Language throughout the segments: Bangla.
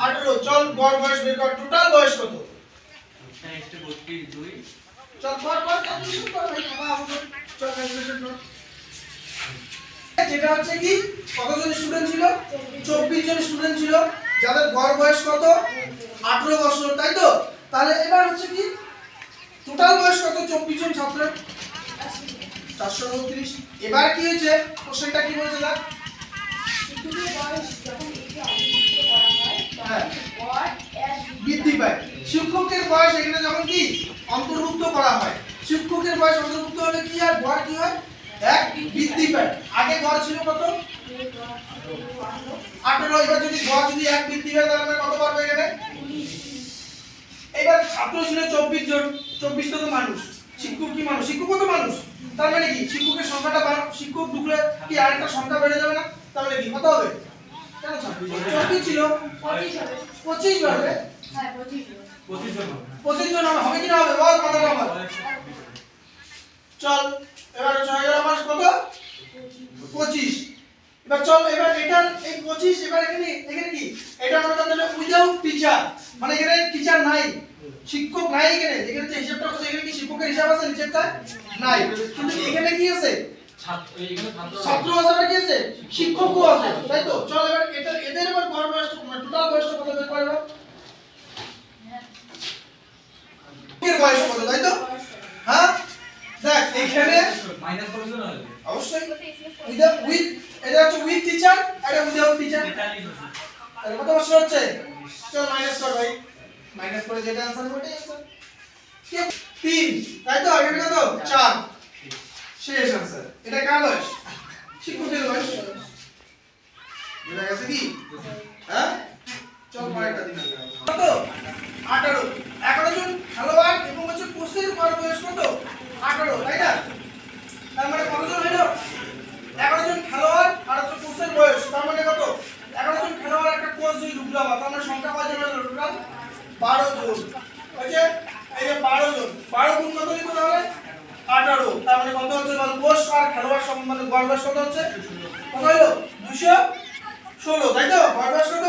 18 চল গড় বয়স বের কর টোটাল বয়স কত 32 2 চল কর ক্যালকুলেশন কর ভাই বাবা আমাদের চল ক্যালকুলেশন কর যেটা হচ্ছে কি কতজন স্টুডেন্ট ছিল 24 জন স্টুডেন্ট ছিল যাদের গড় বয়স কত 18 বছর তাই তো তাহলে এবার হচ্ছে কি টোটাল বয়স কত 24 জন ছাত্রের 429 এবার কি হয়েছে কোশ্চেনটা কি বলছে দেখ শিক্ষকের বয়স যখন একে অন্তর্ভুক্ত করা হয় গড় বৃদ্ধি পায় শিক্ষকের বয়স এখানে যখন কি অন্তর্ভুক্ত করা হয় শিক্ষকের বয়স অন্তর্ভুক্ত হলে কি হয় গড় কি হয় এক বৃদ্ধি পায় আগে গড় ছিল কত 18 এবার যদি গড় যদি এক বৃদ্ধি পায় তাহলে কত পারবে এখানে এবার ছাত্র ছিল 24 জন 24 তো মানুষ শিক্ষক কি মানুষ শিক্ষকও তো মানুষ তার মানে কি শিক্ষকের সংখ্যাটা শিক্ষক ঢুকলে কি আরেকটা সংখ্যা বেড়ে যাবে না তার মানে কি কত হবে কেন 24 ছিল 25 হবে হ্যাঁ 25 জন হবে কি না হবে বল কতটা হবে চল এবার হয়ে গেল আমার কত 25 এবার চল এবার এটার এই 25 এবার এখানে কি এটা আমরা তাহলে উইদাউট টিচার মানে এখানে টিচার নাই শিক্ষক নাই এখানে যে হিসাবটা করছে এখানে কি শিক্ষকের হিসাব আছে নিচেরটা নাই কিন্তু এখানে কি আছে ছাত্র আছে কি আছে শিক্ষকও আছে তাই তো চল এবার এটা এদের এবার গড় বয়সটা টোটাল বয়সটা কত বের করব এর বয়স কত তাই তো হ্যাঁ দেখ এখানে মাইনাস করবে না অবশ্যই উইথ এটা হচ্ছে উইথ টিচার এটা উইদাউট টিচার তাহলে কত বছর হচ্ছে চল মাইনাস কর ভাই মাইনাস করে যেটা आंसर ওইটাই आंसर কি 3 তাই তো এখানে কত 4 শেষ आंसर এটা কার বয়স শিক্ষকের বয়স বুঝা গেছে কি হ্যাঁ চল পরেরটা দিন কত 18 11 জন খেলোয়াড় এবং হচ্ছে কোচের গড় বয়স কত 18 তাই না তার মানে কতজন হলো 11 জন খেলোয়াড় আর হচ্ছে কোচের বয়স তার মানে কত 11 জন খেলোয়াড় একটা কোচ যদি ঢুকলো তার মানে সংখ্যা কয়জন হলো টোটাল 12 জন ওকে এই যে 12 জন 12 গুণ কত লিখব তাহলে 18 তার মানে কত হচ্ছে বল কোচ আর খেলোয়াড় সমান মানে গড় বয়স কত হচ্ছে কত হলো 216 তাই তো গড় বয়স কত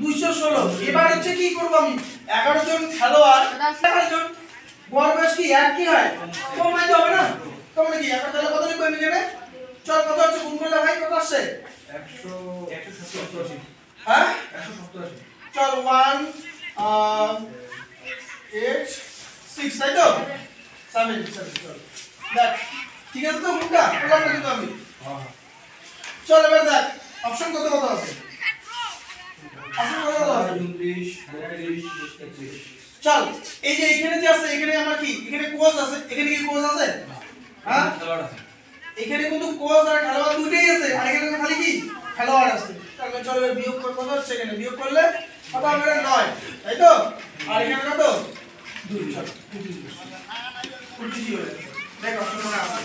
216 এবার হচ্ছে কি করব আমি 11 জন খেলোয়াড় 11 জন গড় বয়স কি এক কি হয় কমাইতে হবে না কমে কি এখন তাহলে কত লিখব আমি জানে চল কত হচ্ছে গুণ করলে ভাই কত আসছে 187 হ্যাঁ 187 চল 1 8 6 তাই তো 7 চল দেখ ঠিক আছে তো মুখটা বললাম না কিন্তু আমি চল এবার দেখ অপশন কত কত আছে অপশন কত কত আছে 29 32 33 চল এই যে এখানে যে আছে এখানে আমার কি এখানে কোচ আছে এখানে কি কোচ আছে হ্যাঁ খেলোয়াড় আছে এখানে কিন্তু কোচ আর খেলোয়াড় দুটোই আছে আর এখানে খালি কি খেলোয়াড় আছে তাহলে চল এবার বিয়োগ কর কত হচ্ছে এখানে বিয়োগ করলে কত হবে 9 তাই তো আর এখানে কত 2 চল 2 হয়ে গেছে দেখো অপশন আছে